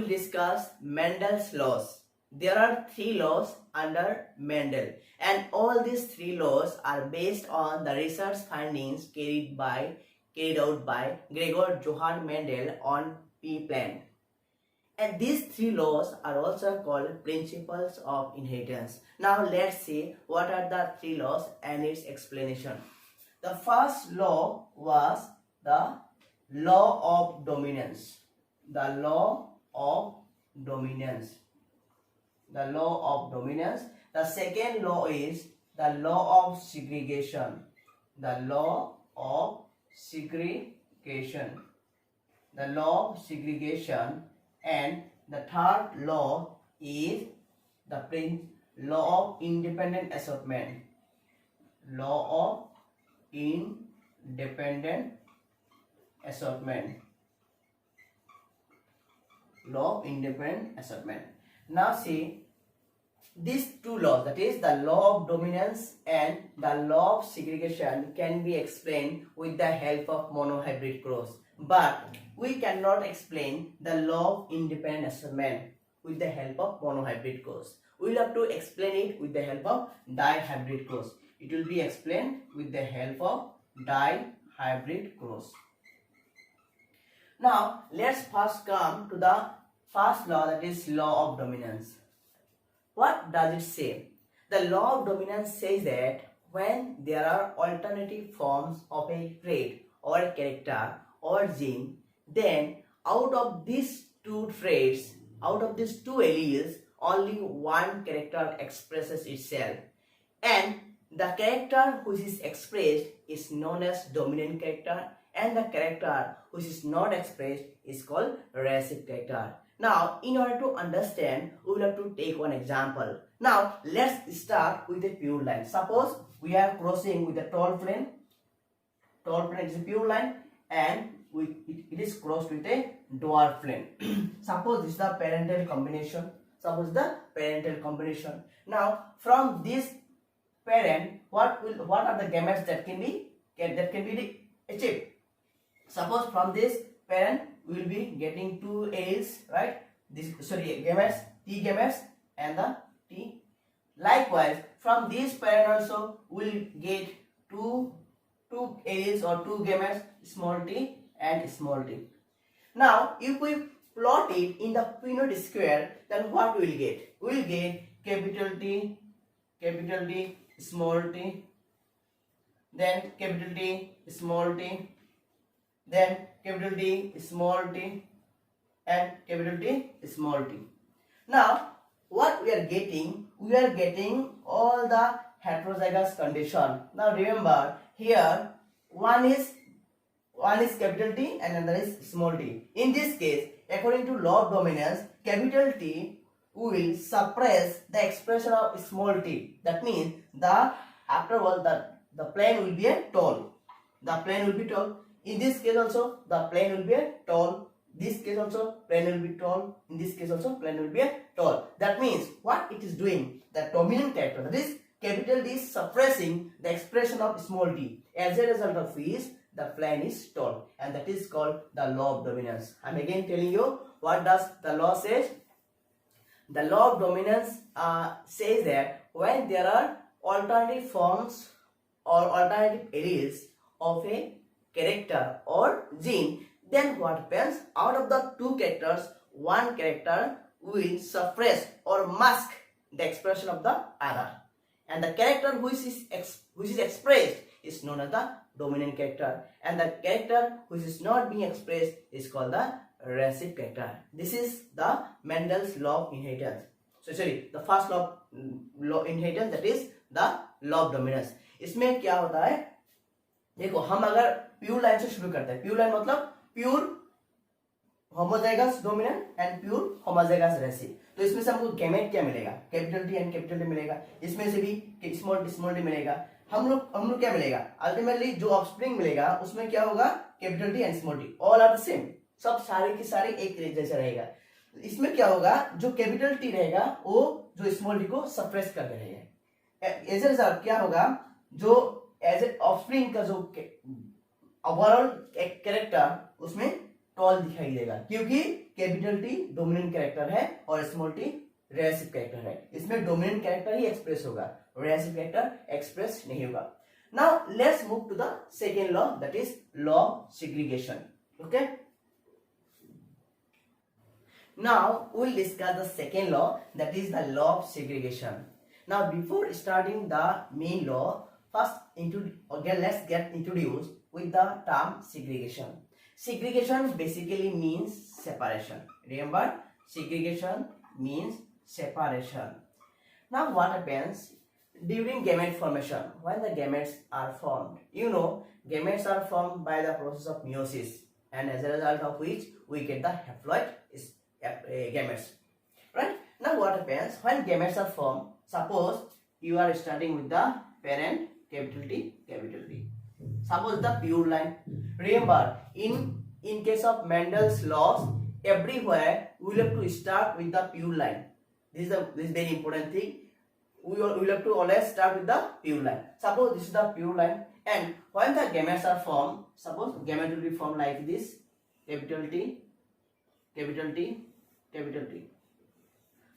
discuss Mendel's laws. There are three laws under Mendel, and all these three laws are based on the research findings carried out by Gregor Johann Mendel on pea plant. And these three laws are also called principles of inheritance. Now let's see what are the three laws and its explanation. The first law was the law of dominance. The law of dominance. The law of dominance. The second law is the law of segregation. The law of segregation. The law of segregation. And the third law is the law of independent assortment. Law of independent assortment. Law of independent assortment. Now see, these two laws, that is the law of dominance and the law of segregation, can be explained with the help of monohybrid cross. But we cannot explain the law of independent assortment with the help of monohybrid cross. We will have to explain it with the help of dihybrid cross. It will be explained with the help of dihybrid cross. Now let's first come to the first law, that is law of dominance. What does it say? The law of dominance says that when there are alternative forms of a trait or a character or gene, then out of these two traits, out of these two alleles, only one character expresses itself, and the character which is expressed is known as dominant character, and the character which is not expressed is called recessive character. Now, in order to understand, we will have to take one example. Now, let's start with a pure line. Suppose we are crossing with a tall plane. Tall plane is a pure line, and it is crossed with a dwarf plane. Suppose this is the parental combination. Suppose the parental combination. Now, from this parent, what are the gametes that can be achieved? Suppose from this parent we will be getting two alleles, right? Gametes, T gametes and the T. Likewise, from this parent also we will get two alleles or two gametes, small t and small t. Now, if we plot it in the Pinot square, then what we will get? We will get capital T, small t, then capital T, small t, then capital T, small t, and capital T, small t. Now, what we are getting? We are getting all the heterozygous condition. Now remember, here one is capital T and another is small t. In this case, according to law of dominance, capital T will suppress the expression of small t. That means after all the plane will be a tall. The plane will be tall. In this case also the plane will be a tall. This case also plane will be tall. In this case also plane will be a tall. That means what it is doing, the dominant character, that is capital D, is suppressing the expression of small t. As a result of which the plane is tall, and that is called the law of dominance. I am again telling you what does the law says. The law of dominance says that when there are alternative forms or alternative alleles of a character or gene, then what happens? Out of the two characters, one character will suppress or mask the expression of the other, and the character which is expressed is known as the dominant character, and the character which is not being expressed is called the recessive character. This is the Mendel's law of inheritance. The first law of inheritance, that is the law of dominance. इसमें क्या होता है? देखो, हम अगर pure line से शुरू करते हैं, प्योर लाइन मतलब pure homozygous dominant and pure homozygous recessive, तो इसमें से हमको गैमेट क्या मिलेगा? Capital T and capital T मिलेगा. इसमें से भी स्मॉल टी मिलेगा. हम लोग क्या मिलेगा? अल्टीमेटली जो ऑफस्प्रिंग मिलेगा उसमें क्या होगा? Capital T and small T, all are the same. सब सारे की सारे एक जैसा रहेगा. इसमें क्या होगा? जो कैपिटल टी रहेगा वो जो स्मॉल टी को सप्रेस कर देगा. एज ए रिजल्ट क्या होगा? जो एज ए ऑफस्प्रिंग का जो ओवरऑल कैरेक्टर उसमें टॉल दिखाई देगा, क्योंकि कैपिटल टी डोमिनेंट कैरेक्टर है और स्मॉल टी रिसेसिव कैरेक्टर है। इसमें डोमिनेंट कैरेक्टर ही एक्सप्रेस होगा, रिसेसिव कैरेक्टर एक्सप्रेस नहीं होगा। Now let's move to the second law, that is law of segregation. Okay, now we'll discuss the second law, that is the law of segregation. Now before starting the main law, first let's get introduced with the term segregation. Segregation basically means separation. Remember, segregation means separation. Now what happens during gamete formation? When the gametes are formed, you know, gametes are formed by the process of meiosis, and as a result of which we get the haploid gametes, right? Now what happens when gametes are formed? Suppose you are starting with the parent capital T. Suppose the pure line. Remember, in case of Mendel's laws, everywhere we will have to start with the pure line. This is very important thing. We will have to always start with the pure line. Suppose this is the pure line, and when the gametes are formed, suppose gamete will be formed like this: capital T, capital T, capital T.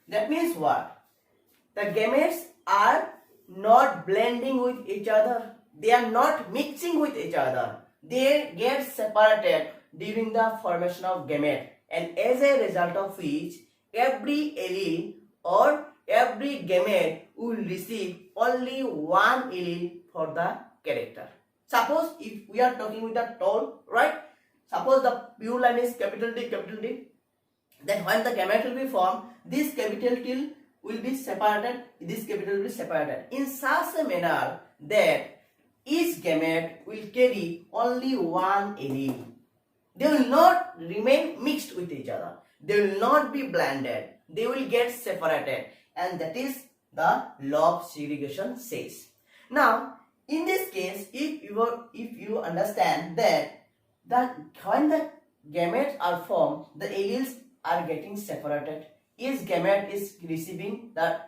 That means what? The gametes are not blending with each other. They are not mixing with each other. They get separated during the formation of gamete, and as a result of which, every allele or every gamete will receive only one allele for the character. Suppose if we are talking with the tall, right? Suppose the pure line is capital T, then when the gamete will be formed, this capital T will be separated, this capital will be separated in such a manner that each gamete will carry only one allele. They will not remain mixed with each other. They will not be blended. They will get separated, and that is the law of segregation says. Now, in this case, if you understand that when the gametes are formed, the alleles are getting separated. Each gamete is receiving the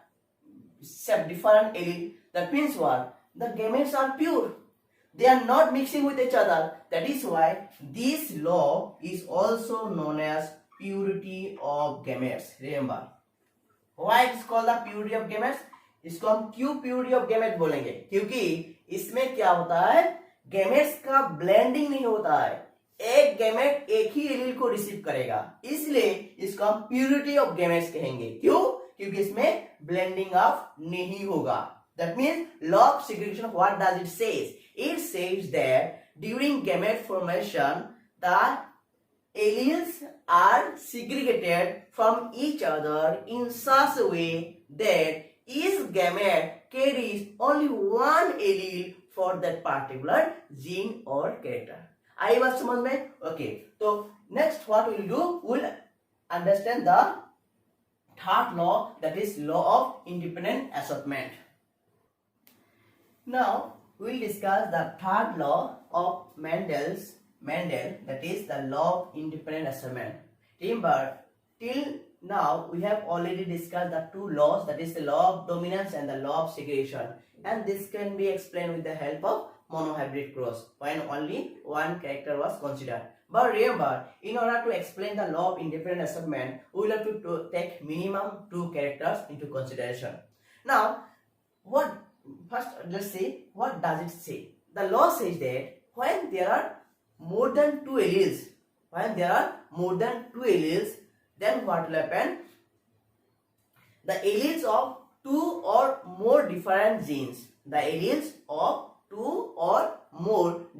different allele. That means what? The gametes are pure. They are not mixing with each other. That is why this law is also known as purity of gametes. Remember, why it is called the purity of gametes? इसको हम क्यों purity of gamete बोलेंगे? क्योंकि इसमें क्या होता है, gametes का ब्लेंडिंग नहीं होता है। एक गैमेट एक ही एलील को रिसीव करेगा, इसलिए इसको हम प्योरिटी ऑफ गैमेट्स कहेंगे। क्यों? क्योंकि इसमें ब्लेंडिंग ऑफ नहीं होगा। That means law of segregation, what does it says? It says that during gamete formation, the alleles are segregated from each other in such a way that each gamete carries only one allele for that particular gene or character. आई बात समझ में? Okay, तो next what will do, will understand the third law, that is law of independent assortment. Now we'll discuss the third law of Mendel, that is the law of independent assortment. Remember, till now we have already discussed the two laws, that is the law of dominance and the law of segregation, and this can be explained with the help of monohybrid cross when only one character was considered. But remember, in order to explain the law of independent assortment, we will have to take minimum 2 characters into consideration. Now, let's see what does it say. The law says that when there are more than 2 alleles, then what will happen? The alleles of 2 or more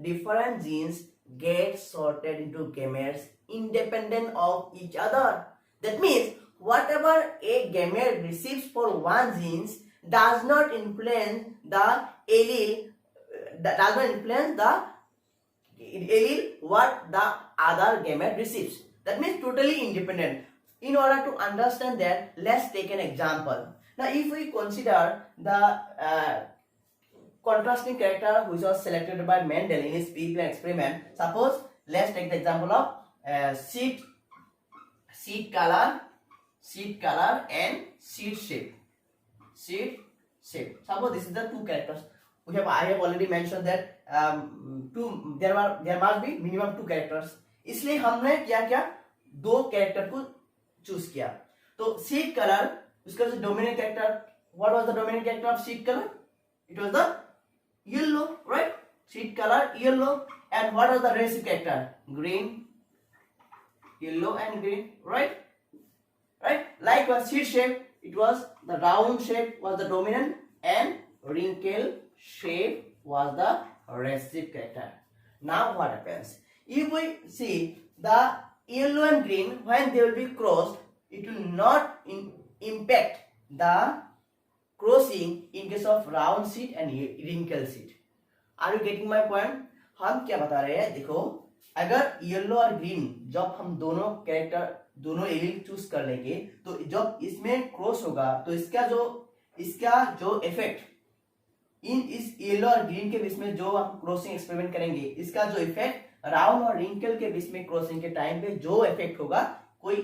different genes, get sorted into gametes independent of each other. That means whatever a gamete receives for one gene does not influence the allele, what the other gamete receives. That means totally independent. In order to understand that, let's take an example. Now, if we consider the contrasting character which was selected by Mendel in his P-plane experiment, suppose let's take the example of seed color and seed shape. Suppose this is the 2 characters. I have already mentioned that there must be minimum 2 characters. इसलिए हमने क्या किया, दो character को choose किया। तो seat colour, उसका जो dominant character, what was the dominant character of seed colour? It was the yellow, right? Seed colour yellow, and what was the recessive character? Green, yellow and green, right? Right? Likewise, seed shape, it was the round shape was the dominant and wrinkle shape was the recessive character. Now what happens? If we see the yellow and green, when they will be crossed, it will not impact the crossing in case of round seed and wrinkle seed. Are you getting my point? हम क्या बता रहे हैं, देखो अगर yellow और green जब हम दोनों कैरेक्टर दोनों एलिल चूज कर लेंगे तो जब इसमें क्रॉस होगा तो इसका जो इफेक्ट इस येलो और ग्रीन के बीच में जो हम क्रॉसिंग एक्सपेरिमेंट करेंगे, इसका जो इफेक्ट राउंड और रिंकल के बीच में क्रॉसिंग के टाइम पे जो इफेक्ट होगा कोई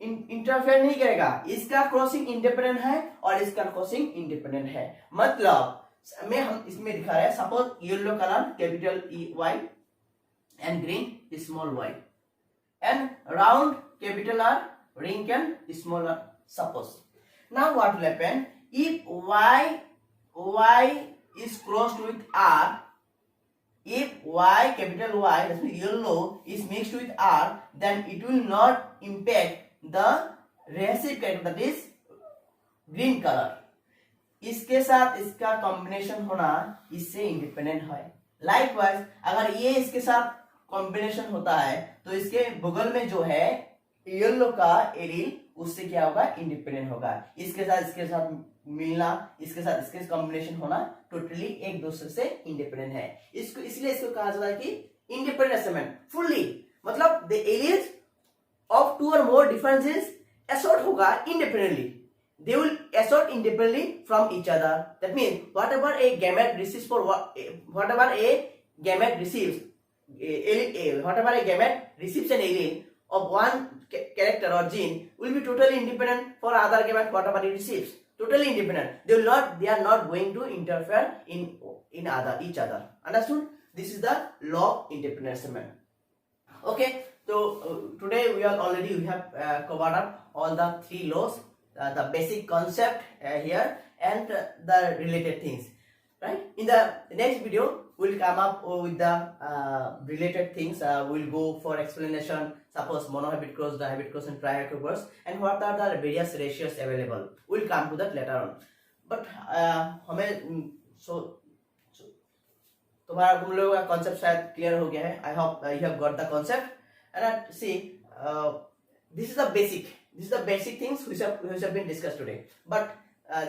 इंटरफेयर नहीं करेगा। इसका क्रॉसिंग इंडिपेंडेंट है और इसका क्रॉसिंग इंडिपेंडेंट है। मतलब हम इसमें दिखा रहे हैं, suppose yellow colour capital E Y and green small y and round capital R, wrinkle small r, suppose. Now what will happen if y is crossed with R, if y capital Y, that means yellow is mixed with R, then it will not impact the recessive character, that is green color. इसके साथ इसका combination होना इससे independent है। Likewise अगर ये इसके साथ कॉम्बिनेशन होता है तो इसके बगल में जो है येलो का एलील उससे क्या होगा, इंडिपेंडेंट होगा। इसके साथ मिलना, इसके साथ इसके कॉम्बिनेशन होना टोटली एक दूसरे से इंडिपेंडेंट है। इसलिए इसको कहा जाता है कि इंडिपेंडेंट असेसमेंट फुल्ली, मतलब द एलील्स ऑफ टू और मोर डिफरेंसेस असॉर्ट होगा independently, they will assort independently from each other. That means whatever a gamete receives whatever a gamete receives an allele of one character or gene will be totally independent for other gamete whatever it receives, totally independent. They are not going to interfere in each other. Understood? This is the law of independent assignment. Okay, so today we have covered up all the three laws, the basic concept here and the related things, right? In the next video we'll come up with the related things. We'll go for explanation, suppose monohybrid cross, dihybrid cross and trihybrid cross, and what are the various ratios available. We'll come to that later on. But हमें तुम्हारा तुम लोगों का concept शायद clear हो गया है. I hope you have got the concept. And see, this is the basic things which have been discussed today. But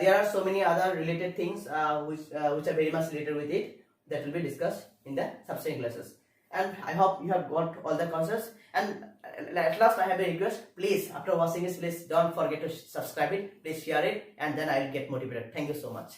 there are so many other related things which are very much related with it that will be discussed in the subsequent classes. And I hope you have got all the concepts. And at last I have a request, please after watching this, please don't forget to subscribe it, please share it, and then I will get motivated. Thank you so much.